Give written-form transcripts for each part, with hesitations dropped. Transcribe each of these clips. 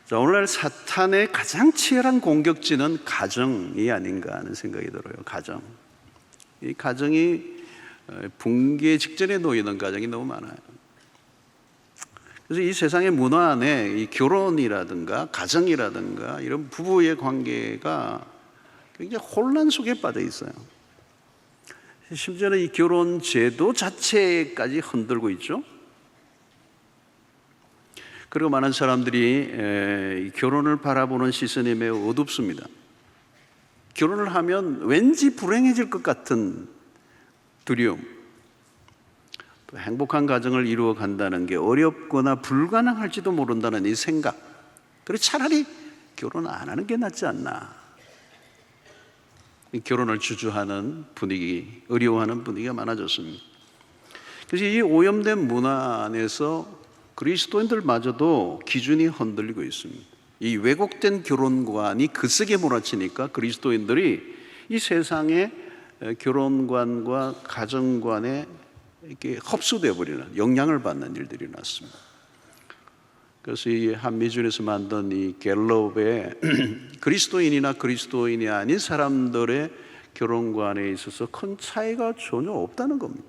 자, 오늘날 사탄의 가장 치열한 공격지는 가정이 아닌가 하는 생각이 들어요. 가정. 이 가정이 붕괴 직전에 놓이는 가정이 너무 많아요. 그래서 이 세상의 문화 안에 이 결혼이라든가 가정이라든가 이런 부부의 관계가 굉장히 혼란 속에 빠져 있어요. 심지어는 이 결혼 제도 자체까지 흔들고 있죠. 그리고 많은 사람들이 결혼을 바라보는 시선이 매우 어둡습니다. 결혼을 하면 왠지 불행해질 것 같은 두려움, 또 행복한 가정을 이루어 간다는 게 어렵거나 불가능할지도 모른다는 이 생각, 그래서 차라리 결혼 안 하는 게 낫지 않나. 결혼을 주저하는 분위기, 어려워하는 분위기가 많아졌습니다. 그래서 이 오염된 문화 안에서 그리스도인들마저도 기준이 흔들리고 있습니다. 이 왜곡된 결혼관이 그세게 몰아치니까 그리스도인들이 이 세상의 결혼관과 가정관에 이렇게 흡수되어 버리는, 영향을 받는 일들이 났습니다. 그래서 이 한미준에서 만든 이 갤럽의 그리스도인이나 그리스도인이 아닌 사람들의 결혼관에 있어서 큰 차이가 전혀 없다는 겁니다.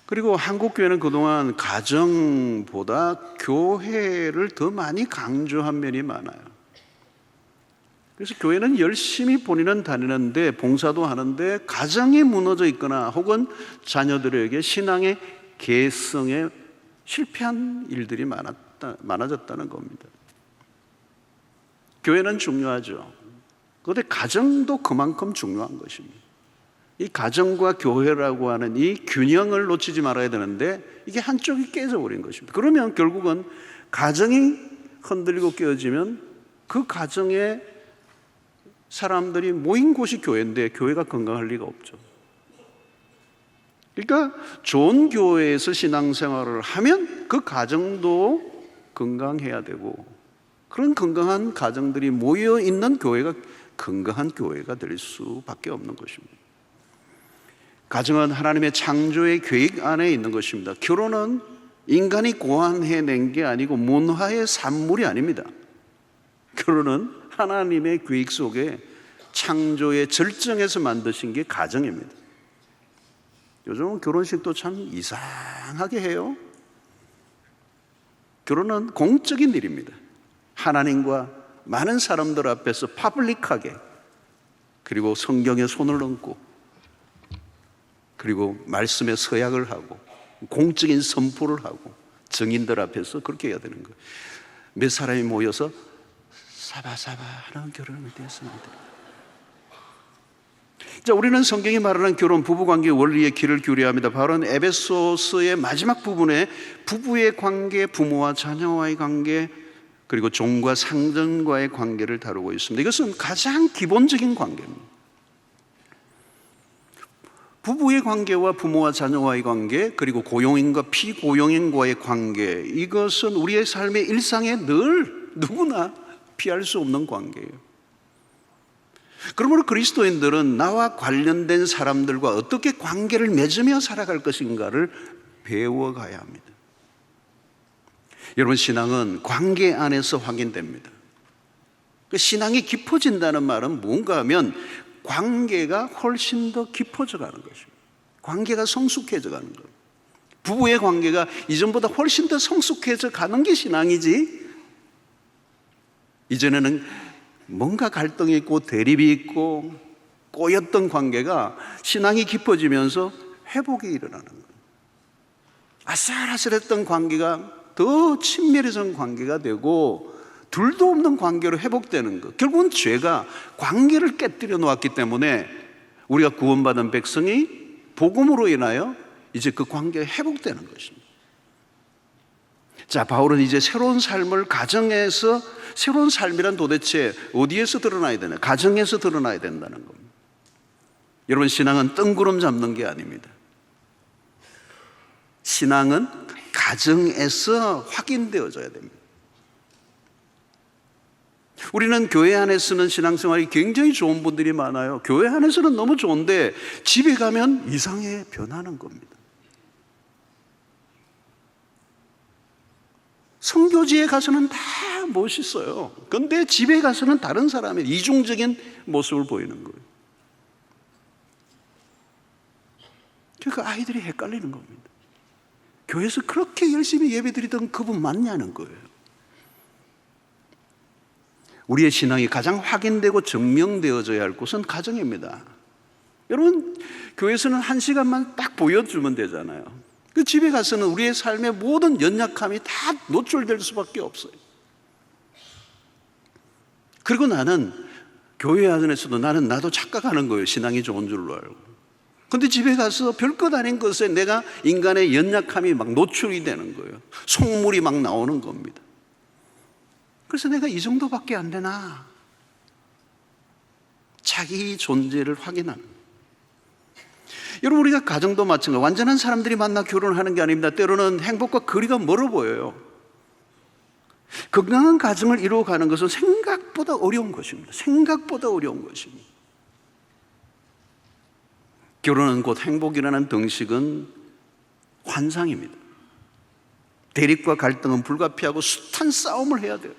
그리고 한국 교회는 그동안 가정보다 교회를 더 많이 강조한 면이 많아요. 그래서 교회는 열심히 본인은 다니는데, 봉사도 하는데 가정이 무너져 있거나 혹은 자녀들에게 신앙의 개성에 실패한 일들이 많아졌다는 겁니다. 교회는 중요하죠. 그런데 가정도 그만큼 중요한 것입니다. 이 가정과 교회라고 하는 이 균형을 놓치지 말아야 되는데 이게 한쪽이 깨져버린 것입니다. 그러면 결국은 가정이 흔들리고 깨어지면 그 가정에 사람들이 모인 곳이 교회인데 교회가 건강할 리가 없죠. 그러니까 좋은 교회에서 신앙생활을 하면 그 가정도 건강해야 되고, 그런 건강한 가정들이 모여 있는 교회가 건강한 교회가 될 수밖에 없는 것입니다. 가정은 하나님의 창조의 계획 안에 있는 것입니다. 결혼은 인간이 고안해낸 게 아니고 문화의 산물이 아닙니다. 결혼은 하나님의 계획 속에 창조의 절정에서 만드신 게 가정입니다. 요즘은 결혼식도 참 이상하게 해요. 결혼은 공적인 일입니다. 하나님과 많은 사람들 앞에서 파블릭하게, 그리고 성경에 손을 얹고, 그리고 말씀에 서약을 하고 공적인 선포를 하고 증인들 앞에서 그렇게 해야 되는 거예요. 몇 사람이 모여서 사바사바 하는 결혼이 되었습니다. 자, 우리는 성경이 말하는 결혼, 부부관계 원리에 귀를 기울여야 합니다. 바울은 에베소서의 마지막 부분에 부부의 관계, 부모와 자녀와의 관계, 그리고 종과 상전과의 관계를 다루고 있습니다. 이것은 가장 기본적인 관계입니다. 부부의 관계와 부모와 자녀와의 관계, 그리고 고용인과 피고용인과의 관계, 이것은 우리의 삶의 일상에 늘 누구나 피할 수 없는 관계예요. 그러므로 그리스도인들은 나와 관련된 사람들과 어떻게 관계를 맺으며 살아갈 것인가를 배워가야 합니다. 여러분, 신앙은 관계 안에서 확인됩니다. 신앙이 깊어진다는 말은 뭔가 하면 관계가 훨씬 더 깊어져 가는 것입니다. 관계가 성숙해져 가는 거예요. 부부의 관계가 이전보다 훨씬 더 성숙해져 가는 게 신앙이지, 이전에는 뭔가 갈등이 있고 대립이 있고 꼬였던 관계가 신앙이 깊어지면서 회복이 일어나는 거예요. 아슬아슬했던 관계가 더 친밀해진 관계가 되고 둘도 없는 관계로 회복되는 것. 결국은 죄가 관계를 깨뜨려 놓았기 때문에 우리가 구원받은 백성이 복음으로 인하여 이제 그 관계가 회복되는 것입니다. 자, 바울은 이제 새로운 삶을 가정에서, 새로운 삶이란 도대체 어디에서 드러나야 되나? 가정에서 드러나야 된다는 겁니다. 여러분, 신앙은 뜬구름 잡는 게 아닙니다. 신앙은 가정에서 확인되어져야 됩니다. 우리는 교회 안에서는 신앙생활이 굉장히 좋은 분들이 많아요. 교회 안에서는 너무 좋은데 집에 가면 이상해 변하는 겁니다. 선교지에 가서는 다 멋있어요. 그런데 집에 가서는 다른 사람의 이중적인 모습을 보이는 거예요. 그러니까 아이들이 헷갈리는 겁니다. 교회에서 그렇게 열심히 예배드리던 그분 맞냐는 거예요. 우리의 신앙이 가장 확인되고 증명되어져야 할 곳은 가정입니다. 여러분, 교회에서는 1시간만 딱 보여주면 되잖아요. 그 집에 가서는 우리의 삶의 모든 연약함이 다 노출될 수밖에 없어요. 그리고 나는 교회 안에서도 나도 착각하는 거예요. 신앙이 좋은 줄로 알고. 근데 집에 가서 별것 아닌 것에 내가 인간의 연약함이 막 노출이 되는 거예요. 속물이 막 나오는 겁니다. 그래서 내가 이 정도밖에 안 되나? 자기 존재를 확인하는. 여러분, 우리가 가정도 마찬가지로 완전한 사람들이 만나 결혼하는 게 아닙니다. 때로는 행복과 거리가 멀어 보여요. 건강한 가정을 이루어가는 것은 생각보다 어려운 것입니다. 생각보다 어려운 것입니다. 결혼은 곧 행복이라는 등식은 환상입니다. 대립과 갈등은 불가피하고 숱한 싸움을 해야 돼요.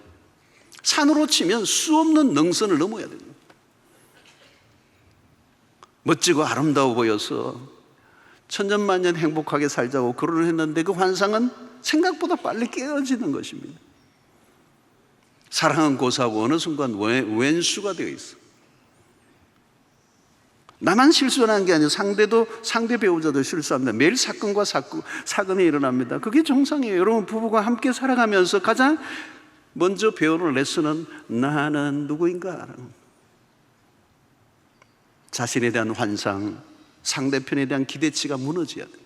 산으로 치면 수없는 능선을 넘어야 됩니다. 멋지고 아름다워 보여서 천년만년 행복하게 살자고 결혼을 했는데 그 환상은 생각보다 빨리 깨어지는 것입니다. 사랑은 고사하고 어느 순간 왼수가 되어 있어. 나만 실수하는 게 아니라 상대 배우자도 실수합니다. 매일 사건과 사건이 일어납니다. 그게 정상이에요. 여러분, 부부가 함께 살아가면서 가장 먼저 배우는 레슨은 나는 누구인가? 자신에 대한 환상, 상대편에 대한 기대치가 무너져야 돼요.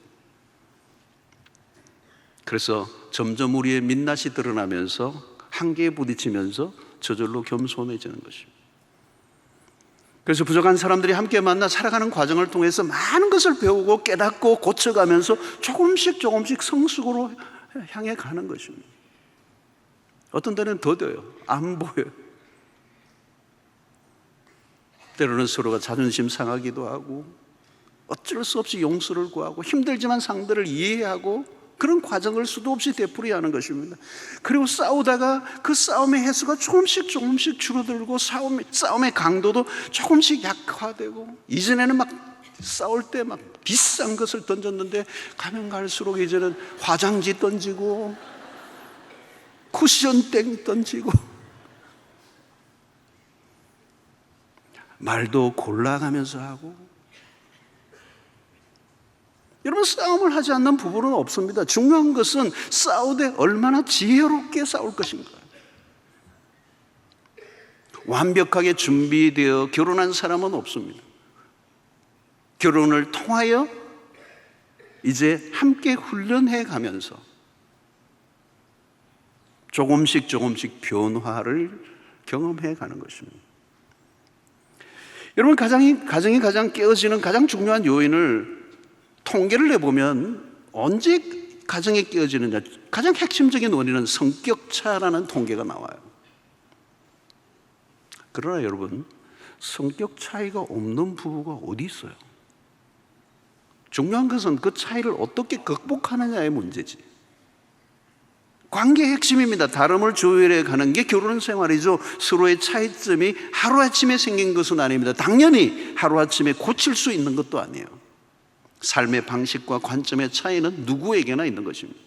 그래서 점점 우리의 민낯이 드러나면서 한계에 부딪히면서 저절로 겸손해지는 것입니다. 그래서 부족한 사람들이 함께 만나 살아가는 과정을 통해서 많은 것을 배우고 깨닫고 고쳐가면서 조금씩 성숙으로 향해 가는 것입니다. 어떤 때는 더뎌요. 안 보여요. 때로는 서로가 자존심 상하기도 하고 어쩔 수 없이 용서를 구하고 힘들지만 상대를 이해하고 그런 과정을 수도 없이 되풀이하는 것입니다. 그리고 싸우다가 그 싸움의 횟수가 조금씩 줄어들고 싸움의 강도도 조금씩 약화되고, 이전에는 막 싸울 때 막 비싼 것을 던졌는데 가면 갈수록 이제는 화장지 던지고 쿠션 땡 던지고 말도 골라가면서 하고. 여러분, 싸움을 하지 않는 부부는 없습니다. 중요한 것은 싸우되 얼마나 지혜롭게 싸울 것인가. 완벽하게 준비되어 결혼한 사람은 없습니다. 결혼을 통하여 이제 함께 훈련해 가면서 조금씩 변화를 경험해 가는 것입니다. 여러분, 가정이 가장 깨어지는 가장 중요한 요인을 통계를 내보면 언제 가정이 깨어지느냐, 가장 핵심적인 원인은 성격차라는 통계가 나와요. 그러나 여러분, 성격 차이가 없는 부부가 어디 있어요? 중요한 것은 그 차이를 어떻게 극복하느냐의 문제지. 관계의 핵심입니다. 다름을 조율해 가는 게 결혼 생활이죠. 서로의 차이점이 하루아침에 생긴 것은 아닙니다. 당연히 하루아침에 고칠 수 있는 것도 아니에요. 삶의 방식과 관점의 차이는 누구에게나 있는 것입니다.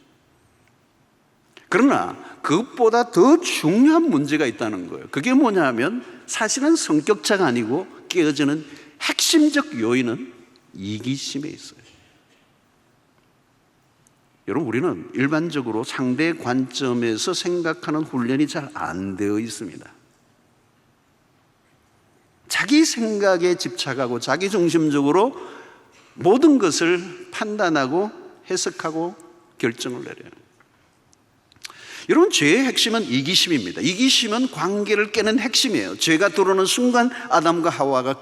그러나 그것보다 더 중요한 문제가 있다는 거예요. 그게 뭐냐 하면 사실은 성격차가 아니고 깨어지는 핵심적 요인은 이기심에 있어요. 여러분, 우리는 일반적으로 상대 관점에서 생각하는 훈련이 잘 안 되어 있습니다. 자기 생각에 집착하고 자기 중심적으로 모든 것을 판단하고 해석하고 결정을 내려요. 여러분, 죄의 핵심은 이기심입니다. 이기심은 관계를 깨는 핵심이에요. 죄가 들어오는 순간 아담과 하와가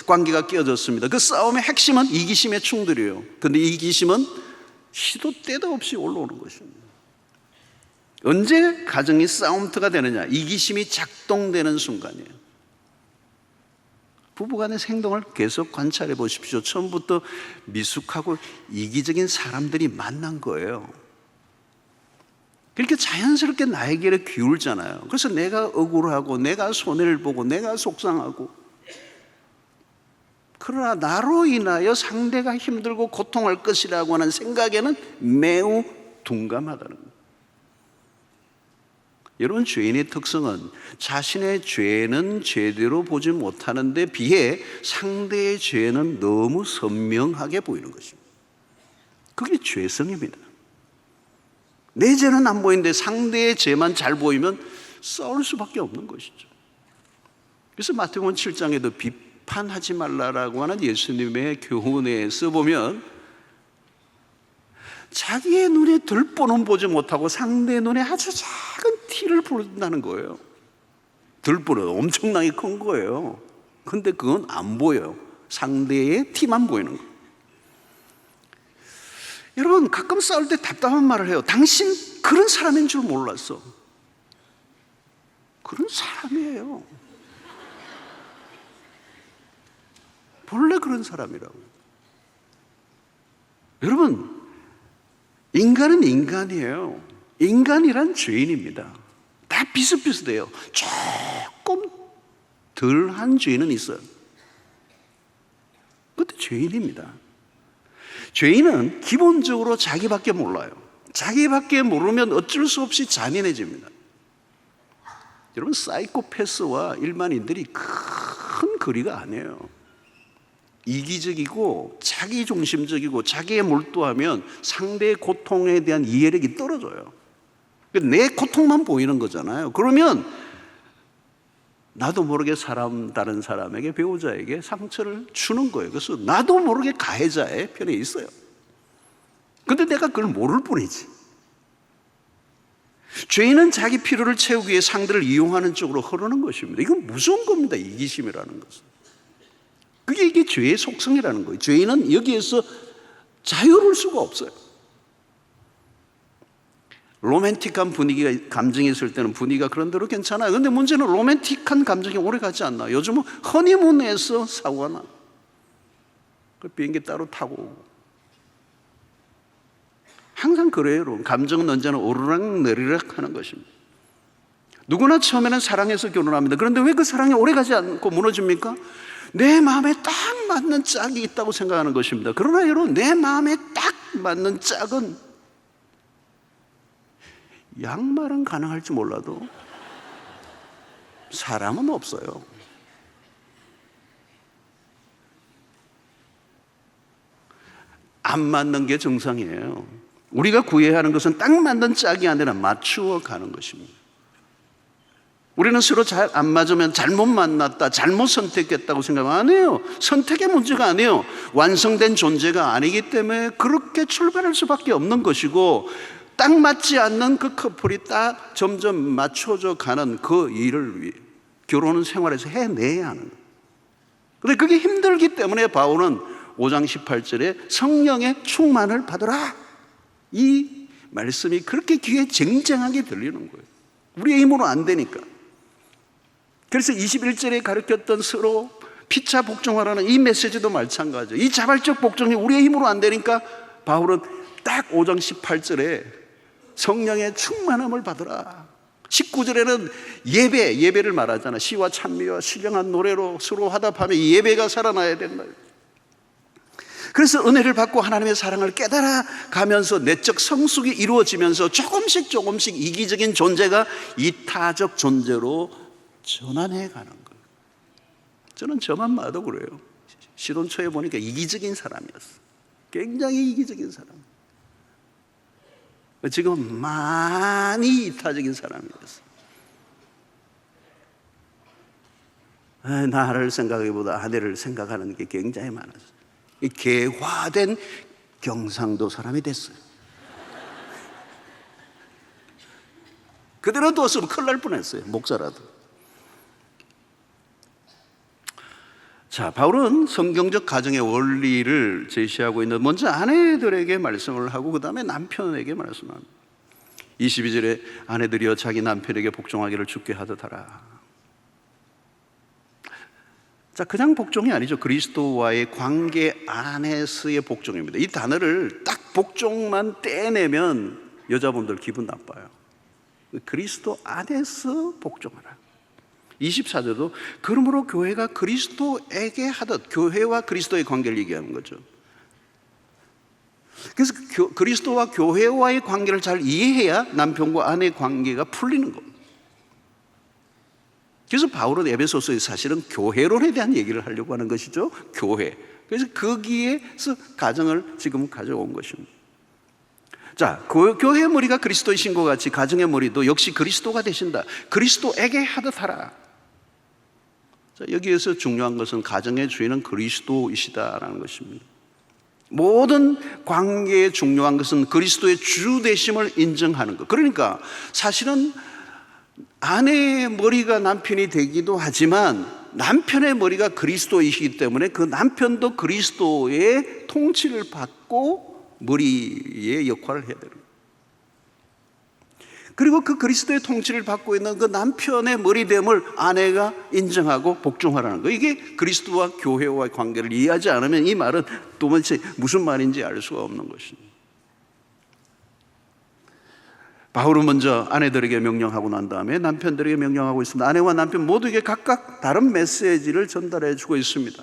관계가 깨어졌습니다. 그 싸움의 핵심은 이기심의 충돌이에요. 그런데 이기심은 시도 때도 없이 올라오는 것입니다. 언제 가정이 싸움터가 되느냐? 이기심이 작동되는 순간이에요. 부부간의 행동을 계속 관찰해 보십시오. 처음부터 미숙하고 이기적인 사람들이 만난 거예요. 그렇게 자연스럽게 나에게 기울잖아요. 그래서 내가 억울하고 내가 손해를 보고 내가 속상하고, 그러나 나로 인하여 상대가 힘들고 고통할 것이라고 하는 생각에는 매우 둔감하다는 거예요. 여러분, 죄인의 특성은 자신의 죄는 제대로 보지 못하는 데 비해 상대의 죄는 너무 선명하게 보이는 것입니다. 그게 죄성입니다. 내 죄는 안 보이는데 상대의 죄만 잘 보이면 싸울 수밖에 없는 것이죠. 그래서 마태복음 7장에도 비판하지 말라라고 하는 예수님의 교훈에서 보면 자기의 눈에 들보는 보지 못하고 상대의 눈에 아주 작은 티를 보는다는 거예요. 들보는 엄청나게 큰 거예요. 근데 그건 안 보여요. 상대의 티만 보이는 거예요. 여러분, 가끔 싸울 때 답답한 말을 해요. 당신 그런 사람인 줄 몰랐어. 그런 사람이에요. 본래 그런 사람이라고. 여러분, 인간은 인간이에요. 인간이란 죄인입니다. 다 비슷비슷해요. 조금 덜한 죄는 있어요. 그것도 죄인입니다. 죄인은 기본적으로 자기밖에 몰라요. 자기밖에 모르면 어쩔 수 없이 잔인해집니다. 여러분, 사이코패스와 일반인들이 큰 거리가 아니에요. 이기적이고 자기중심적이고 자기에 몰두하면 상대의 고통에 대한 이해력이 떨어져요. 내 고통만 보이는 거잖아요. 그러면 나도 모르게 다른 사람에게, 배우자에게 상처를 주는 거예요. 그래서 나도 모르게 가해자의 편에 있어요. 근데 내가 그걸 모를 뿐이지. 죄인은 자기 필요를 채우기 위해 상대를 이용하는 쪽으로 흐르는 것입니다. 이건 무서운 겁니다. 이기심이라는 것은. 이게 죄의 속성이라는 거예요. 죄인은 여기에서 자유로울 수가 없어요. 로맨틱한 분위기가, 감정이 있을 때는 분위기가 그런 대로 괜찮아요. 그런데 문제는 로맨틱한 감정이 오래 가지 않나. 요즘은 허니문에서 사고가 나. 비행기 따로 타고 오고. 항상 그래요, 여러분. 감정은 언제나 오르락내리락 하는 것입니다. 누구나 처음에는 사랑해서 결혼합니다. 그런데 왜 그 사랑이 오래 가지 않고 무너집니까? 내 마음에 딱 맞는 짝이 있다고 생각하는 것입니다. 그러나 여러분, 내 마음에 딱 맞는 짝은 양말은 가능할지 몰라도 사람은 없어요. 안 맞는 게 정상이에요. 우리가 구해야 하는 것은 딱 맞는 짝이 아니라 맞추어 가는 것입니다. 우리는 서로 잘 안 맞으면 잘못 만났다, 잘못 선택했다고 생각 안 해요. 선택의 문제가 아니에요. 완성된 존재가 아니기 때문에 그렇게 출발할 수밖에 없는 것이고, 딱 맞지 않는 그 커플이 딱 점점 맞춰져 가는 그 일을 위해 결혼 생활에서 해내야 하는 거예요. 그런데 그게 힘들기 때문에 바울은 5장 18절에 성령의 충만을 받으라, 이 말씀이 그렇게 귀에 쟁쟁하게 들리는 거예요. 우리의 힘으로 안 되니까. 그래서 21절에 가르쳤던 서로 피차 복종하라는 이 메시지도 마찬가지죠. 이 자발적 복종이 우리의 힘으로 안 되니까 바울은 딱 5장 18절에 성령의 충만함을 받으라. 19절에는 예배를 말하잖아. 시와 찬미와 신령한 노래로 서로 화답하며 이 예배가 살아나야 된다. 그래서 은혜를 받고 하나님의 사랑을 깨달아 가면서 내적 성숙이 이루어지면서 조금씩 이기적인 존재가 이타적 존재로 전환해 가는 거예요. 저는 저만 봐도 그래요. 시돈 초에 보니까 이기적인 사람이었어. 굉장히 이기적인 사람. 지금 많이 이타적인 사람이었어. 나를 생각하기보다 아내를 생각하는 게 굉장히 많았어요. 개화된 경상도 사람이 됐어요. 그대로 뒀으면 큰일 날 뻔했어요. 목사라도. 자, 바울은 성경적 가정의 원리를 제시하고 있는, 먼저 아내들에게 말씀을 하고 그 다음에 남편에게 말씀합니다. 22절에 아내들이여 자기 남편에게 복종하기를 주께 하듯 하라. 자, 그냥 복종이 아니죠. 그리스도와의 관계 안에서의 복종입니다. 이 단어를 딱 복종만 떼내면 여자분들 기분 나빠요. 그리스도 안에서 복종하라. 24절도 그러므로 교회가 그리스도에게 하듯, 교회와 그리스도의 관계를 얘기하는 거죠. 그래서 그리스도와 교회와의 관계를 잘 이해해야 남편과 아내의 관계가 풀리는 겁니다. 그래서 바울은 에베소서에 사실은 교회론에 대한 얘기를 하려고 하는 것이죠. 교회. 그래서 거기에서 가정을 지금 가져온 것입니다. 자, 교회의 머리가 그리스도이신 것 같이 가정의 머리도 역시 그리스도가 되신다. 그리스도에게 하듯 하라. 자, 여기에서 중요한 것은 가정의 주인은 그리스도이시다라는 것입니다. 모든 관계에 중요한 것은 그리스도의 주 되심을 인정하는 것. 그러니까 사실은 아내의 머리가 남편이 되기도 하지만 남편의 머리가 그리스도이시기 때문에 그 남편도 그리스도의 통치를 받고 머리의 역할을 해야 되는 거예요. 그리고 그 그리스도의 통치를 받고 있는 그 남편의 머리됨을 아내가 인정하고 복종하라는 거예요. 이게 그리스도와 교회와의 관계를 이해하지 않으면 이 말은 도대체 무슨 말인지 알 수가 없는 것입니다. 바울은 먼저 아내들에게 명령하고 난 다음에 남편들에게 명령하고 있습니다. 아내와 남편 모두에게 각각 다른 메시지를 전달해 주고 있습니다.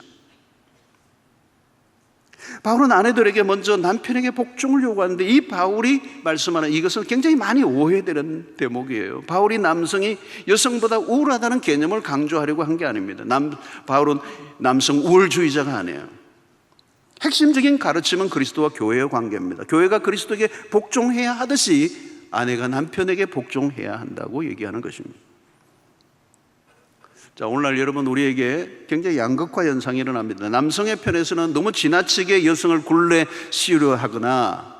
바울은 아내들에게 먼저 남편에게 복종을 요구하는데, 이 바울이 말씀하는 이것은 굉장히 많이 오해되는 대목이에요. 바울이 남성이 여성보다 우월하다는 개념을 강조하려고 한 게 아닙니다. 바울은 남성 우월주의자가 아니에요. 핵심적인 가르침은 그리스도와 교회의 관계입니다. 교회가 그리스도에게 복종해야 하듯이 아내가 남편에게 복종해야 한다고 얘기하는 것입니다. 자, 오늘날 여러분, 우리에게 굉장히 양극화 현상이 일어납니다. 남성의 편에서는 너무 지나치게 여성을 굴레 씌우려 하거나,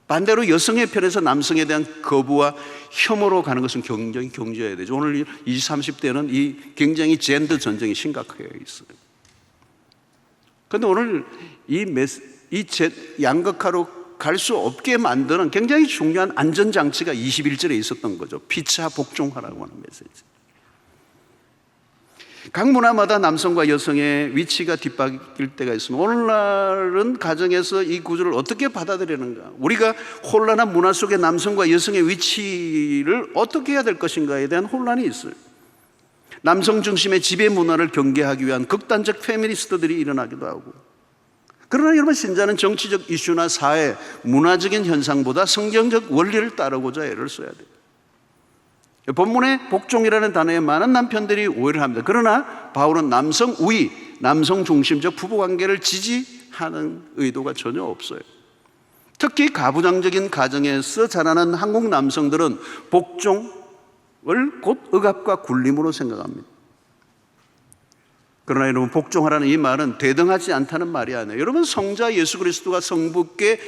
반대로 여성의 편에서 남성에 대한 거부와 혐오로 가는 것은 굉장히 경계해야 되죠. 오늘 20, 30대는 이 굉장히 젠더 전쟁이 심각해 있어요. 그런데 오늘 이 양극화로 갈 수 없게 만드는 굉장히 중요한 안전장치가 21절에 있었던 거죠. 피차 복종하라고 하는 메시지. 각 문화마다 남성과 여성의 위치가 뒤바뀔 때가 있습니다. 오늘날은 가정에서 이 구조를 어떻게 받아들이는가, 우리가 혼란한 문화 속에 남성과 여성의 위치를 어떻게 해야 될 것인가에 대한 혼란이 있어요. 남성 중심의 지배 문화를 경계하기 위한 극단적 페미니스트들이 일어나기도 하고, 그러나 여러분, 신자는 정치적 이슈나 사회, 문화적인 현상보다 성경적 원리를 따르고자 애를 써야 돼요. 본문에 복종이라는 단어에 많은 남편들이 오해를 합니다. 그러나 바울은 남성 우위, 남성 중심적 부부관계를 지지하는 의도가 전혀 없어요. 특히 가부장적인 가정에서 자라는 한국 남성들은 복종을 곧 억압과 굴림으로 생각합니다. 그러나 여러분, 복종하라는 이 말은 대등하지 않다는 말이 아니에요. 여러분, 성자 예수 그리스도가 성부께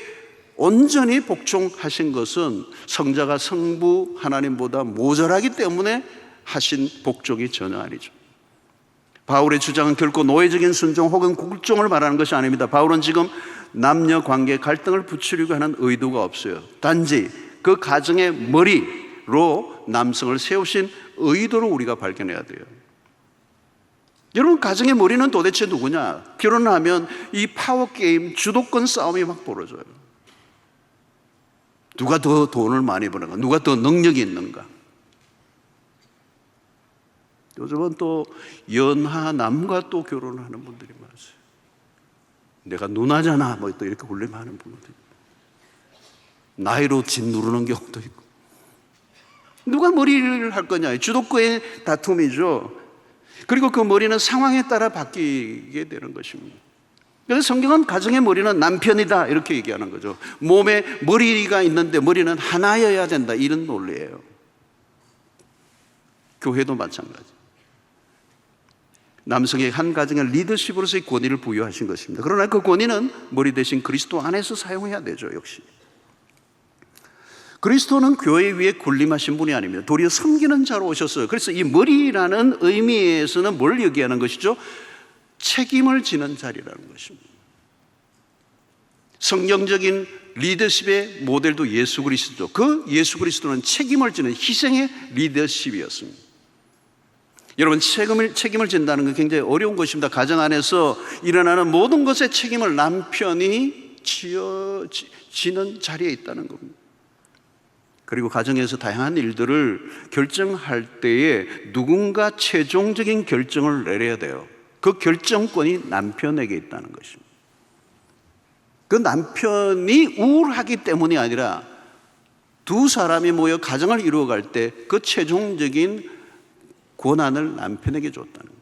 온전히 복종하신 것은 성자가 성부 하나님보다 모자라기 때문에 하신 복종이 전혀 아니죠. 바울의 주장은 결코 노예적인 순종 혹은 국종을 말하는 것이 아닙니다. 바울은 지금 남녀 관계 갈등을 부추리고 하는 의도가 없어요. 단지 그 가정의 머리로 남성을 세우신 의도를 우리가 발견해야 돼요. 여러분, 가정의 머리는 도대체 누구냐? 결혼을 하면 이 파워게임, 주도권 싸움이 막 벌어져요. 누가 더 돈을 많이 버는가? 누가 더 능력이 있는가? 요즘은 또 연하남과 또 결혼을 하는 분들이 많으세요. 내가 누나잖아, 뭐 또 이렇게 굴림하는 분들, 나이로 짓누르는 경우도 있고. 누가 머리를 할 거냐? 주도권의 다툼이죠. 그리고 그 머리는 상황에 따라 바뀌게 되는 것입니다. 그래서 성경은 가정의 머리는 남편이다 이렇게 얘기하는 거죠. 몸에 머리가 있는데 머리는 하나여야 된다, 이런 논리예요. 교회도 마찬가지. 남성의 한 가정의 리더십으로서의 권위를 부여하신 것입니다. 그러나 그 권위는 머리 대신 그리스도 안에서 사용해야 되죠. 역시 그리스도는 교회 위에 군림하신 분이 아닙니다. 도리어 섬기는 자로 오셨어요. 그래서 이 머리라는 의미에서는 뭘 얘기하는 것이죠? 책임을 지는 자리라는 것입니다. 성경적인 리더십의 모델도 예수 그리스도죠. 그 예수 그리스도는 책임을 지는 희생의 리더십이었습니다. 여러분, 책임을 진다는 건 굉장히 어려운 것입니다. 가정 안에서 일어나는 모든 것의 책임을 남편이 지는 자리에 있다는 겁니다. 그리고 가정에서 다양한 일들을 결정할 때에 누군가 최종적인 결정을 내려야 돼요. 그 결정권이 남편에게 있다는 것입니다. 그 남편이 우울하기 때문이 아니라 두 사람이 모여 가정을 이루어갈 때 그 최종적인 권한을 남편에게 줬다는 거예요.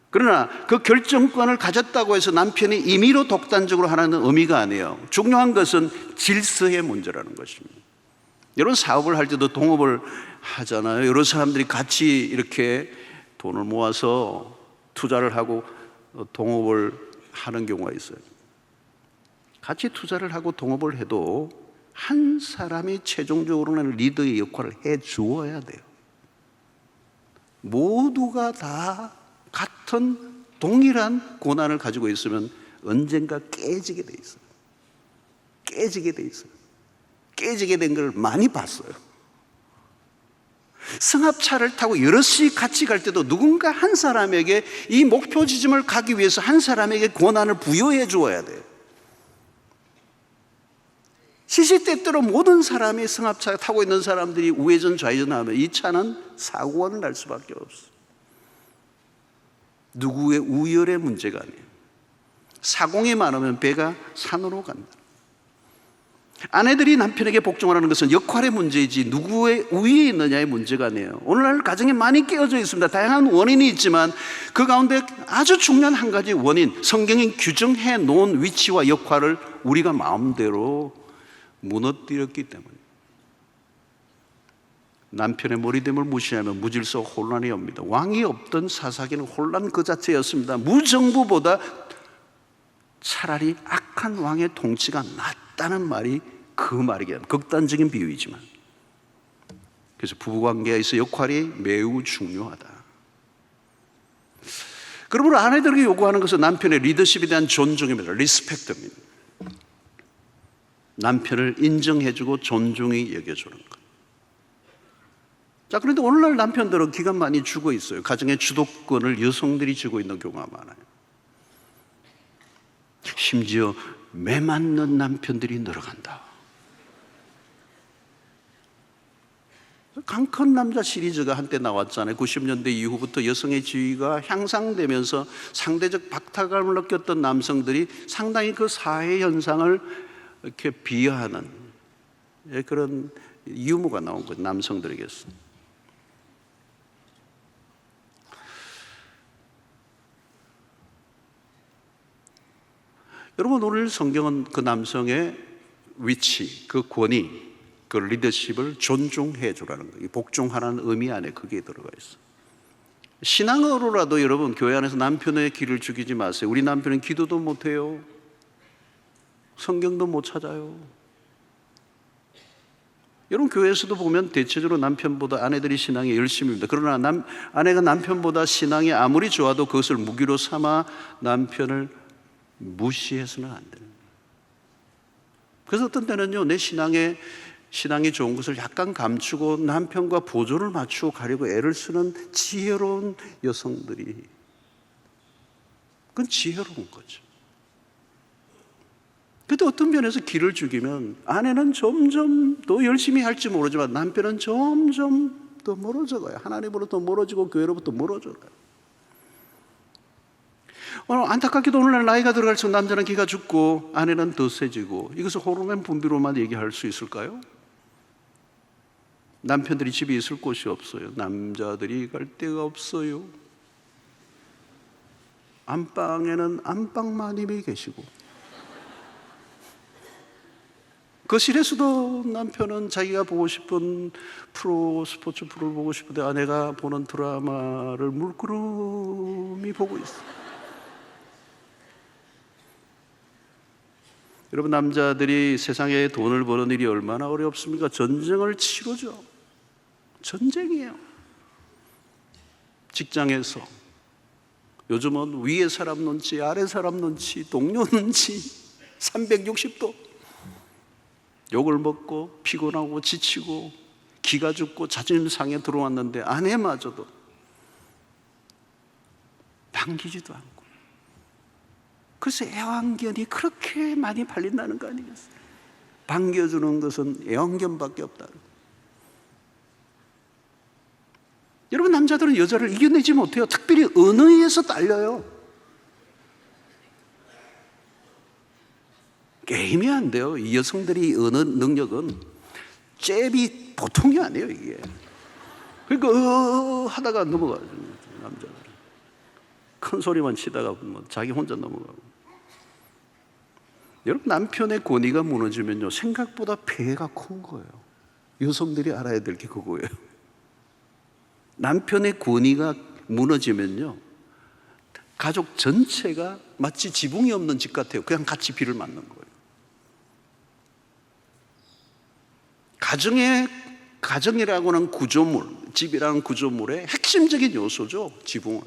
그러나 그 결정권을 가졌다고 해서 남편이 임의로 독단적으로 하라는 의미가 아니에요. 중요한 것은 질서의 문제라는 것입니다. 여러분, 사업을 할 때도 동업을 하잖아요. 여러 사람들이 같이 이렇게 돈을 모아서 투자를 하고 동업을 하는 경우가 있어요. 같이 투자를 하고 동업을 해도 한 사람이 최종적으로는 리더의 역할을 해 주어야 돼요. 모두가 다 같은 동일한 권한을 가지고 있으면 언젠가 깨지게 돼 있어요. 깨지게 돼 있어요. 깨지게 된 걸 많이 봤어요. 승합차를 타고 여럿이 같이 갈 때도 누군가 한 사람에게 이 목표 지점을 가기 위해서 한 사람에게 권한을 부여해 주어야 돼요. 시시때때로 모든 사람이 승합차 타고 있는 사람들이 우회전 좌회전하면 이 차는 사고가 날 수밖에 없어요. 누구의 우열의 문제가 아니에요. 사공이 많으면 배가 산으로 간다. 아내들이 남편에게 복종하라는 것은 역할의 문제이지 누구의 우위에 있느냐의 문제가 아니에요. 오늘날 가정에 많이 깨어져 있습니다. 다양한 원인이 있지만 그 가운데 아주 중요한 한 가지 원인, 성경이 규정해 놓은 위치와 역할을 우리가 마음대로 무너뜨렸기 때문에 남편의 머리됨을 무시하면 무질서 혼란이 옵니다. 왕이 없던 사사기는 혼란 그 자체였습니다. 무정부보다 차라리 악한 왕의 통치가 낫다는 말이 그 말이긴 합니다. 극단적인 비유이지만. 그래서 부부관계에서 역할이 매우 중요하다. 그러므로 아내들에게 요구하는 것은 남편의 리더십에 대한 존중입니다. 리스펙트입니다. 남편을 인정해주고 존중히 여겨주는 것. 자, 그런데 오늘날 남편들은 기간 많이 주고 있어요. 가정의 주도권을 여성들이 쥐고 있는 경우가 많아요. 심지어 매 맞는 남편들이 늘어간다. 강큰 남자 시리즈가 한때 나왔잖아요. 90년대 이후부터 여성의 지위가 향상되면서 상대적 박탈감을 느꼈던 남성들이 상당히 그 사회 현상을 이렇게 비하하는 그런 유머가 나온 거예요. 남성들에게서. 여러분, 오늘 성경은 그 남성의 위치, 그 권위, 그 리더십을 존중해 주라는 거예요. 복종하라는 의미 안에 그게 들어가 있어요. 신앙으로라도 여러분, 교회 안에서 남편의 길을 죽이지 마세요. 우리 남편은 기도도 못해요. 성경도 못 찾아요. 여러분, 교회에서도 보면 대체적으로 남편보다 아내들이 신앙에 열심입니다. 그러나 아내가 남편보다 신앙이 아무리 좋아도 그것을 무기로 삼아 남편을 무시해서는 안 돼요. 그래서 어떤 때는요, 내 신앙이 좋은 것을 약간 감추고 남편과 보조를 맞추고 가려고 애를 쓰는 지혜로운 여성들이, 그건 지혜로운 거죠. 그런데 어떤 면에서 길을 죽이면 아내는 점점 더 열심히 할지 모르지만 남편은 점점 더 멀어져 가요. 하나님으로부터 멀어지고 교회로부터 멀어져 가요. 안타깝게도 오늘날 나이가 들어갈수록 남자는 기가 죽고 아내는 더 세지고, 이것을 호르몬 분비로만 얘기할 수 있을까요? 남편들이 집에 있을 곳이 없어요. 남자들이 갈 데가 없어요. 안방에는 안방마님이 계시고, 거실에서도 남편은 자기가 보고 싶은 스포츠 프로를 보고 싶은데 아내가 보는 드라마를 물끄러미 보고 있어요. 여러분, 남자들이 세상에 돈을 버는 일이 얼마나 어렵습니까? 전쟁을 치르죠. 전쟁이에요. 직장에서 요즘은 위에 사람 눈치, 아래 사람 눈치, 동료 눈치 360도. 욕을 먹고 피곤하고 지치고 기가 죽고 자존심 상해 들어왔는데 아내마저도 남기지도 않고. 그래서 애완견이 그렇게 많이 팔린다는 거 아니겠어요? 반겨주는 것은 애완견밖에 없다. 여러분, 남자들은 여자를 이겨내지 못해요. 특별히 언어에서 딸려요. 게임이 안 돼요. 이 여성들이 언어 능력은 잽이 보통이 아니에요, 이게. 그러니까 하다가 넘어가죠. 남자들 큰 소리만 치다가 뭐 자기 혼자 넘어가고. 여러분, 남편의 권위가 무너지면요, 생각보다 폐해가 큰 거예요. 여성들이 알아야 될 게 그거예요. 남편의 권위가 무너지면요, 가족 전체가 마치 지붕이 없는 집 같아요. 그냥 같이 비를 맞는 거예요. 가정이라고 하는 구조물, 집이라는 구조물의 핵심적인 요소죠, 지붕은.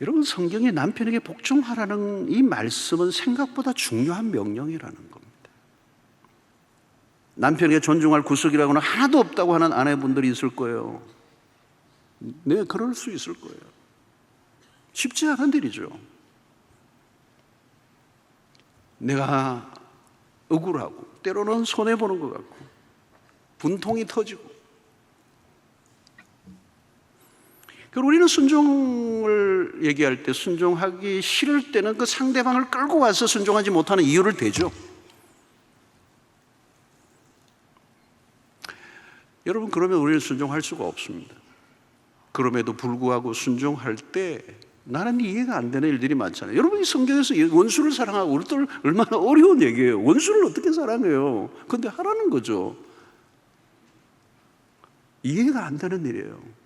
여러분, 성경에 남편에게 복종하라는 이 말씀은 생각보다 중요한 명령이라는 겁니다. 남편에게 존중할 구석이라고는 하나도 없다고 하는 아내분들이 있을 거예요. 네, 그럴 수 있을 거예요. 쉽지 않은 일이죠. 내가 억울하고 때로는 손해보는 것 같고 분통이 터지고. 그리고 우리는 순종을 얘기할 때, 순종하기 싫을 때는 그 상대방을 끌고 와서 순종하지 못하는 이유를 대죠. 여러분, 그러면 우리는 순종할 수가 없습니다. 그럼에도 불구하고 순종할 때 나는 이해가 안 되는 일들이 많잖아요. 여러분, 이 성경에서 원수를 사랑하고 우리들 얼마나 어려운 얘기예요. 원수를 어떻게 사랑해요? 근데 하라는 거죠. 이해가 안 되는 일이에요.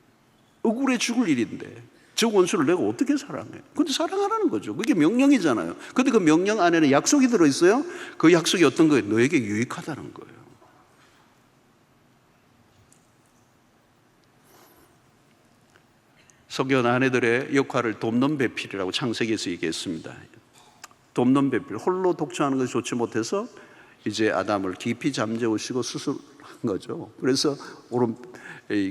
억울해 죽을 일인데 저 원수를 내가 어떻게 사랑해? 근데 사랑하라는 거죠. 그게 명령이잖아요. 근데 그 명령 안에는 약속이 들어있어요. 그 약속이 어떤 거예요? 너에게 유익하다는 거예요. 성경 아내들의 역할을 돕는 배필이라고 창세기에서 얘기했습니다. 돕는 배필, 홀로 독처하는 것이 좋지 못해서 이제 아담을 깊이 잠재우시고 수술한 거죠. 그래서 오른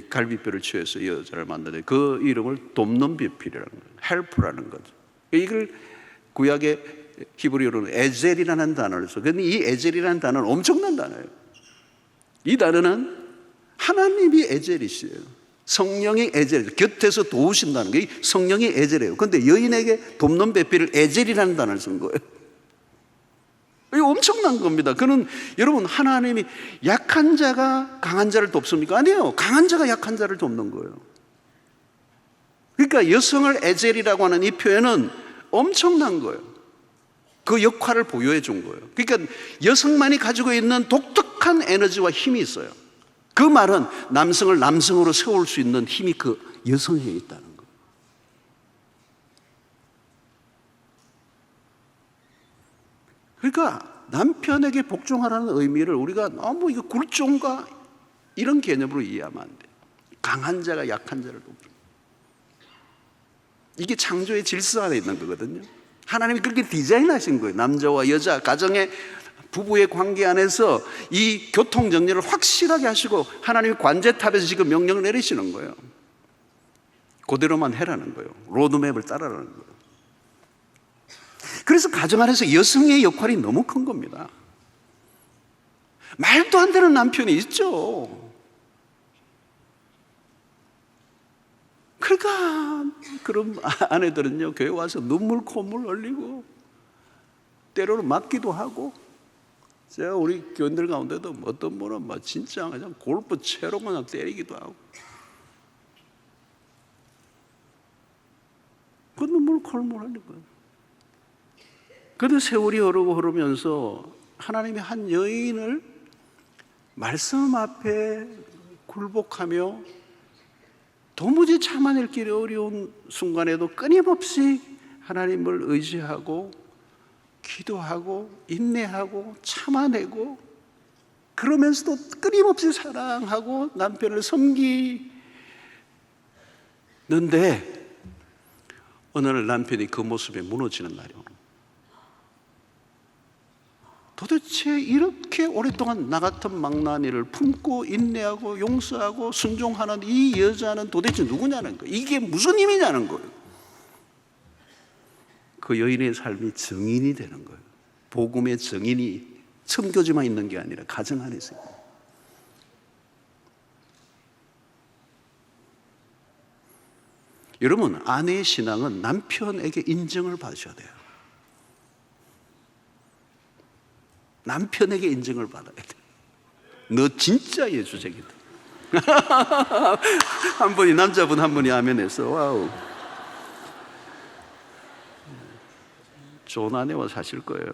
갈비뼈를 취해서 여자를 만드는데 그 이름을 돕는 배필이라는 거예요. 헬프라는 거죠. 이걸 구약의 히브리어로는 에젤이라는 단어를 써요. 그런데 이 에젤이라는 단어는 엄청난 단어예요. 이 단어는 하나님이 에젤이시에요. 성령이 에젤, 곁에서 도우신다는 게 성령이 에젤이에요. 그런데 여인에게 돕는 배필을 에젤이라는 단어를 쓴 거예요. 이거 엄청난 겁니다. 그는, 여러분, 하나님이 약한 자가 강한 자를 돕습니까? 아니에요. 강한 자가 약한 자를 돕는 거예요. 그러니까 여성을 에젤이라고 하는 이 표현은 엄청난 거예요. 그 역할을 보여해 준 거예요. 그러니까 여성만이 가지고 있는 독특한 에너지와 힘이 있어요. 그 말은 남성을 남성으로 세울 수 있는 힘이 그 여성에 있다는 거예요. 그러니까 남편에게 복종하라는 의미를 우리가 너무 이거 굴종과 이런 개념으로 이해하면 안 돼요. 강한 자가 약한 자를 돕는, 이게 창조의 질서 안에 있는 거거든요. 하나님이 그렇게 디자인하신 거예요. 남자와 여자, 가정의 부부의 관계 안에서 이 교통 정리를 확실하게 하시고 하나님이 관제탑에서 지금 명령을 내리시는 거예요. 그대로만 해라는 거예요. 로드맵을 따라라는 거예요. 그래서 가정 안에서 여성의 역할이 너무 큰 겁니다. 말도 안 되는 남편이 있죠. 그러니까 그런 아내들은요, 교회 와서 눈물 콧물 흘리고 때로는 맞기도 하고. 제가 우리 교인들 가운데도 어떤 분은 막 진짜 그냥 골프 채로 그냥 때리기도 하고. 그 눈물 콜물 하는 거예요. 그런데 세월이 흐르면서 하나님이 한 여인을 말씀 앞에 굴복하며 도무지 참아낼 길이 어려운 순간에도 끊임없이 하나님을 의지하고 기도하고 인내하고 참아내고 그러면서도 끊임없이 사랑하고 남편을 섬기는데 어느 날 남편이 그 모습에 무너지는 날이 오는 거예요. 도대체 이렇게 오랫동안 나 같은 망나니를 품고 인내하고 용서하고 순종하는 이 여자는 도대체 누구냐는 거예요. 이게 무슨 힘이냐는 거예요. 그 여인의 삶이 증인이 되는 거예요. 복음의 증인이 선교지만 있는 게 아니라 가정 안에 있어요. 여러분, 아내의 신앙은 남편에게 인정을 받으셔야 돼요. 남편에게 인정을 받아야 돼. 너 진짜 예수쟁이다. 한 분이, 남자분 한 분이 아멘했어. 와우. 좋은 아내와 사실 거예요.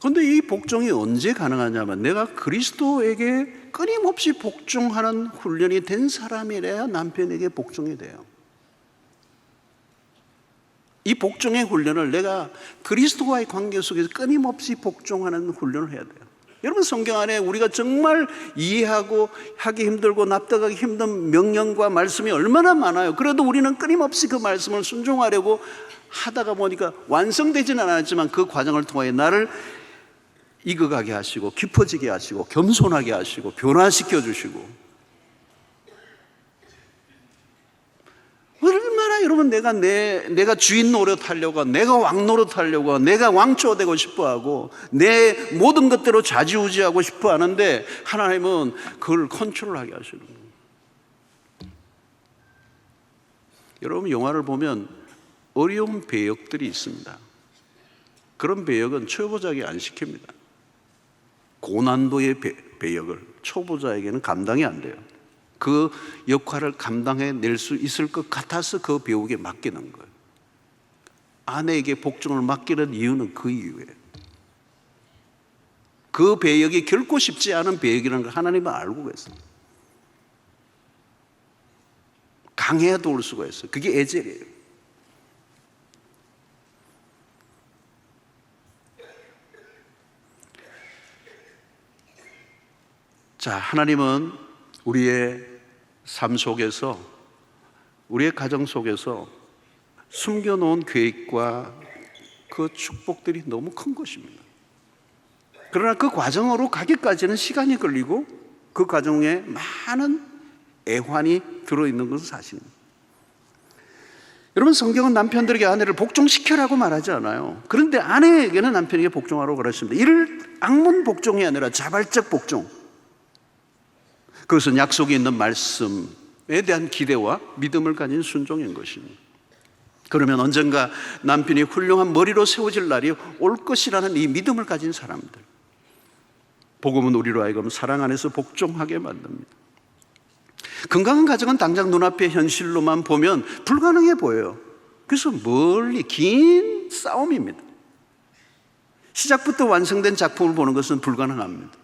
그런데 이 복종이 언제 가능하냐면 내가 그리스도에게 끊임없이 복종하는 훈련이 된 사람이래야 남편에게 복종이 돼요. 이 복종의 훈련을 내가 그리스도와의 관계 속에서 끊임없이 복종하는 훈련을 해야 돼요. 여러분, 성경 안에 우리가 정말 이해하고 하기 힘들고 납득하기 힘든 명령과 말씀이 얼마나 많아요. 그래도 우리는 끊임없이 그 말씀을 순종하려고 하다가 보니까 완성되지는 않았지만 그 과정을 통해 나를 익어가게 하시고 깊어지게 하시고 겸손하게 하시고 변화시켜 주시고, 얼마나 여러분 내가 주인 노릇하려고 하고 내가 왕 노릇하려고 하고 내가 왕초가 되고 싶어하고 내 모든 것대로 좌지우지하고 싶어 하는데 하나님은 그걸 컨트롤하게 하시는 거예요. 여러분, 영화를 보면 어려운 배역들이 있습니다. 그런 배역은 초보자에게 안 시킵니다. 고난도의 배역을 초보자에게는 감당이 안 돼요. 그 역할을 감당해낼 수 있을 것 같아서 그 배우에게 맡기는 거예요. 아내에게 복종을 맡기는 이유는 그 이유예요. 그 배역이 결코 쉽지 않은 배역이라는 걸 하나님은 알고 계세요. 강해야 도울 수가 있어요. 그게 에젤이에요. 자, 하나님은 우리의 삶 속에서, 우리의 가정 속에서 숨겨놓은 계획과 그 축복들이 너무 큰 것입니다. 그러나 그 과정으로 가기까지는 시간이 걸리고 그 과정에 많은 애환이 들어있는 것은 사실입니다. 여러분, 성경은 남편들에게 아내를 복종시켜라고 말하지 않아요. 그런데 아내에게는 남편에게 복종하라고 그랬습니다. 이를 악문 복종이 아니라 자발적 복종, 그것은 약속이 있는 말씀에 대한 기대와 믿음을 가진 순종인 것입니다. 그러면 언젠가 남편이 훌륭한 머리로 세워질 날이 올 것이라는 이 믿음을 가진 사람들, 복음은 우리로 하여금 사랑 안에서 복종하게 만듭니다. 건강한 가정은 당장 눈앞의 현실로만 보면 불가능해 보여요. 그래서 멀리 긴 싸움입니다. 시작부터 완성된 작품을 보는 것은 불가능합니다.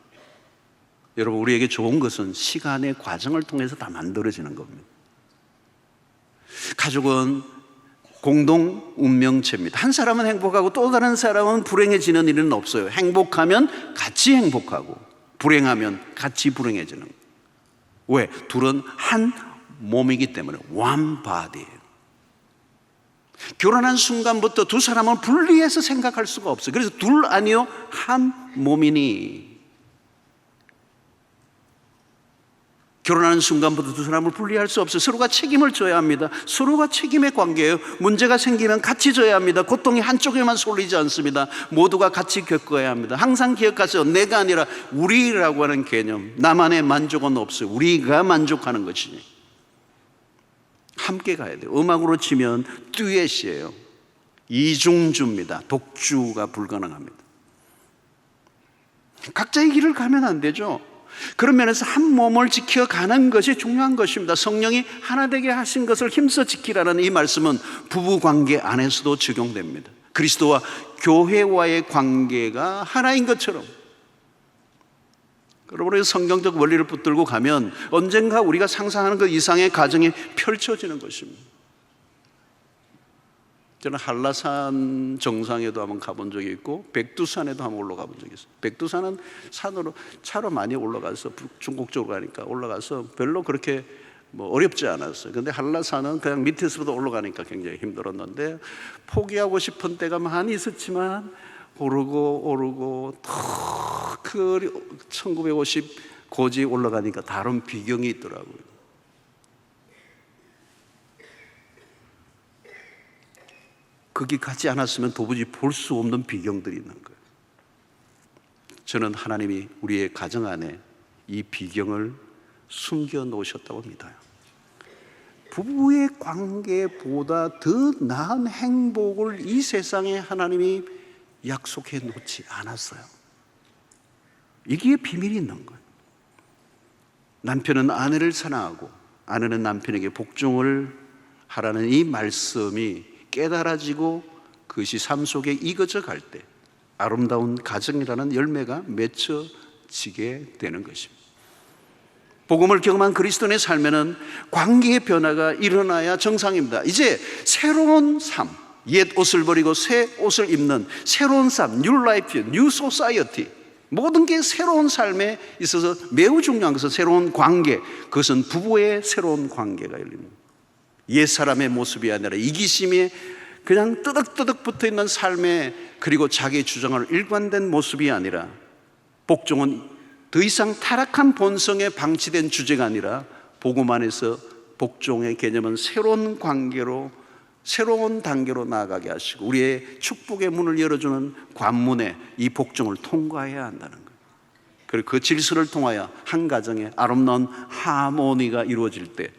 여러분, 우리에게 좋은 것은 시간의 과정을 통해서 다 만들어지는 겁니다. 가족은 공동 운명체입니다. 한 사람은 행복하고 또 다른 사람은 불행해지는 일은 없어요. 행복하면 같이 행복하고 불행하면 같이 불행해지는 거예요. 왜? 둘은 한 몸이기 때문에 one body예요. 결혼한 순간부터 두 사람은 분리해서 생각할 수가 없어요. 그래서 둘 아니요 한 몸이니, 결혼하는 순간부터 두 사람을 분리할 수 없어요. 서로가 책임을 져야 합니다. 서로가 책임의 관계예요. 문제가 생기면 같이 져야 합니다. 고통이 한쪽에만 쏠리지 않습니다. 모두가 같이 겪어야 합니다. 항상 기억하세요. 내가 아니라 우리라고 하는 개념, 나만의 만족은 없어요. 우리가 만족하는 것이니 함께 가야 돼요. 음악으로 치면 듀엣이에요. 이중주입니다. 독주가 불가능합니다. 각자의 길을 가면 안 되죠. 그런 면에서 한 몸을 지켜가는 것이 중요한 것입니다. 성령이 하나 되게 하신 것을 힘써 지키라는 이 말씀은 부부관계 안에서도 적용됩니다. 그리스도와 교회와의 관계가 하나인 것처럼, 여러분의 성경적 원리를 붙들고 가면 언젠가 우리가 상상하는 그 이상의 가정이 펼쳐지는 것입니다. 저는 한라산 정상에도 한번 가본 적이 있고 백두산에도 한번 올라가 본 적이 있어요. 백두산은 산으로 차로 많이 올라가서 중국 쪽으로 가니까 올라가서 별로 그렇게 어렵지 않았어요. 근데 한라산은 그냥 밑에서부터 올라가니까 굉장히 힘들었는데 포기하고 싶은 때가 많이 있었지만 오르고 그 1950 고지 올라가니까 다른 비경이 있더라고요. 거기 가지 않았으면 도무지 볼 수 없는 비경들이 있는 거예요. 저는 하나님이 우리의 가정 안에 이 비경을 숨겨 놓으셨다고 믿어요. 부부의 관계보다 더 나은 행복을 이 세상에 하나님이 약속해 놓지 않았어요. 이게 비밀이 있는 거예요. 남편은 아내를 사랑하고 아내는 남편에게 복종을 하라는 이 말씀이 깨달아지고 그것이 삶 속에 익어져 갈 때 아름다운 가정이라는 열매가 맺혀지게 되는 것입니다. 복음을 경험한 그리스도인의 삶에는 관계의 변화가 일어나야 정상입니다. 이제 새로운 삶, 옛 옷을 버리고 새 옷을 입는 새로운 삶, New Life, New Society, 모든 게 새로운 삶에 있어서 매우 중요한 것은 새로운 관계, 그것은 부부의 새로운 관계가 열립니다. 옛 사람의 모습이 아니라 이기심에 그냥 뜨덕뜨덕 붙어있는 삶에, 그리고 자기 주장을 일관된 모습이 아니라, 복종은 더 이상 타락한 본성에 방치된 주제가 아니라 복음 안에서 복종의 개념은 새로운 관계로, 새로운 단계로 나아가게 하시고 우리의 축복의 문을 열어주는 관문에 이 복종을 통과해야 한다는 거예요. 그리고 그 질서를 통하여 한 가정의 아름다운 하모니가 이루어질 때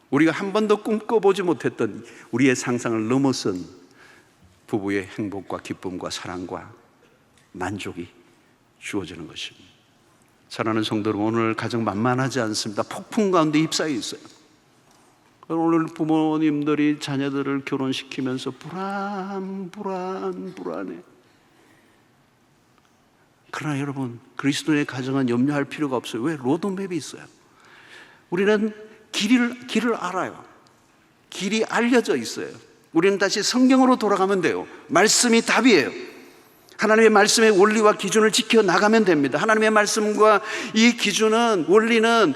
우리가 한 번도 꿈꿔보지 못했던 우리의 상상을 넘어선 부부의 행복과 기쁨과 사랑과 만족이 주어지는 것입니다. 사랑하는 성도 여러분, 오늘 가정 만만하지 않습니다. 폭풍 가운데 휩싸여 있어요. 오늘 부모님들이 자녀들을 결혼시키면서 불안해. 그러나 여러분, 그리스도의 가정은 염려할 필요가 없어요. 왜? 로드맵이 있어요. 우리는 길을 알아요. 길이 알려져 있어요. 우리는 다시 성경으로 돌아가면 돼요. 말씀이 답이에요. 하나님의 말씀의 원리와 기준을 지켜나가면 됩니다. 하나님의 말씀과 이 기준은, 원리는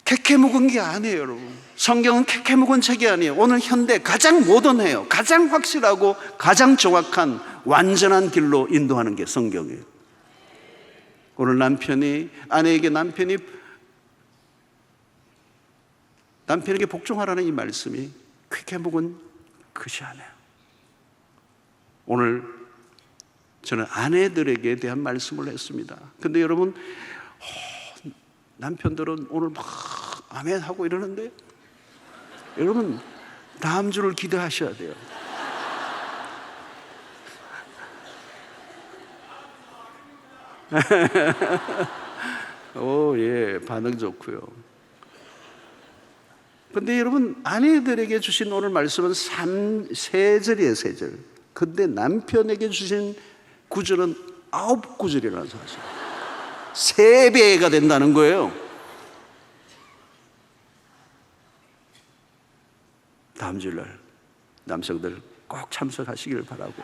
캐캐 묵은 게 아니에요, 여러분. 성경은 캐캐 묵은 책이 아니에요. 오늘 현대 가장 모던해요. 가장 확실하고 가장 정확한 완전한 길로 인도하는 게 성경이에요. 오늘 남편이 아내에게 남편에게 복종하라는 이 말씀이 캐캐 묵은 것이 아니에요. 오늘 저는 아내들에게 대한 말씀을 했습니다. 근데 여러분, 남편들은 오늘 막 아멘 하고 이러는데, 여러분 다음 주를 기대하셔야 돼요. 예, 반응 좋고요. 근데 여러분, 아내들에게 주신 오늘 말씀은 세 절이에요, 세 절. 근데 남편에게 주신 구절은 9구절이라는 사실. 3배가 된다는 거예요. 다음 주일날 남성들 꼭 참석하시기를 바라고.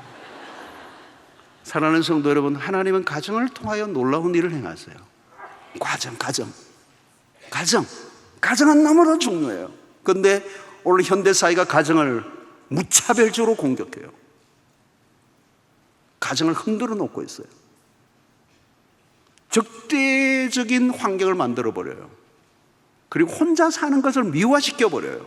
사랑하는 성도 여러분, 하나님은 가정을 통하여 놀라운 일을 행하세요. 가정은 너무나 중요해요. 그런데 오늘 현대사회가 가정을 무차별적으로 공격해요. 가정을 흔들어 놓고 있어요. 적대적인 환경을 만들어 버려요. 그리고 혼자 사는 것을 미화시켜 버려요.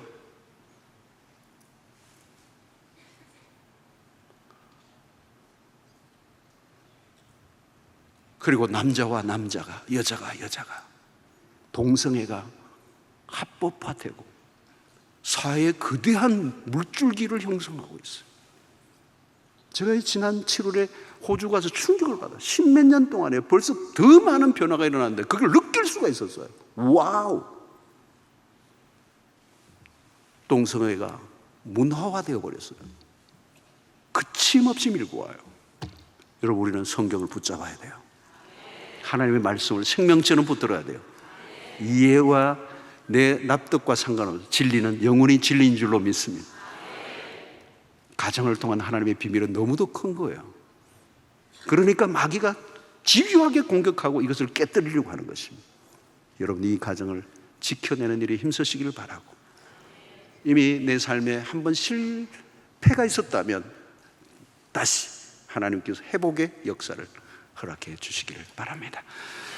그리고 남자와 남자가, 여자가 동성애가 합법화되고 사회에 거대한 물줄기를 형성하고 있어요. 제가 지난 7월에 호주 가서 충격을 받아요. 10몇 년 동안에 벌써 더 많은 변화가 일어났는데 그걸 느낄 수가 있었어요. 와우! 동성애가 문화화되어 버렸어요. 그침없이 밀고 와요. 여러분, 우리는 성경을 붙잡아야 돼요. 하나님의 말씀을 생명처럼 붙들어야 돼요. 이해와 내 납득과 상관없이 진리는 영원히 진리인 줄로 믿습니다. 가정을 통한 하나님의 비밀은 너무도 큰 거예요. 그러니까 마귀가 집요하게 공격하고 이것을 깨뜨리려고 하는 것입니다. 여러분, 이 가정을 지켜내는 일에 힘쓰시기를 바라고, 이미 내 삶에 한번 실패가 있었다면 다시 하나님께서 회복의 역사를 허락해 주시기를 바랍니다.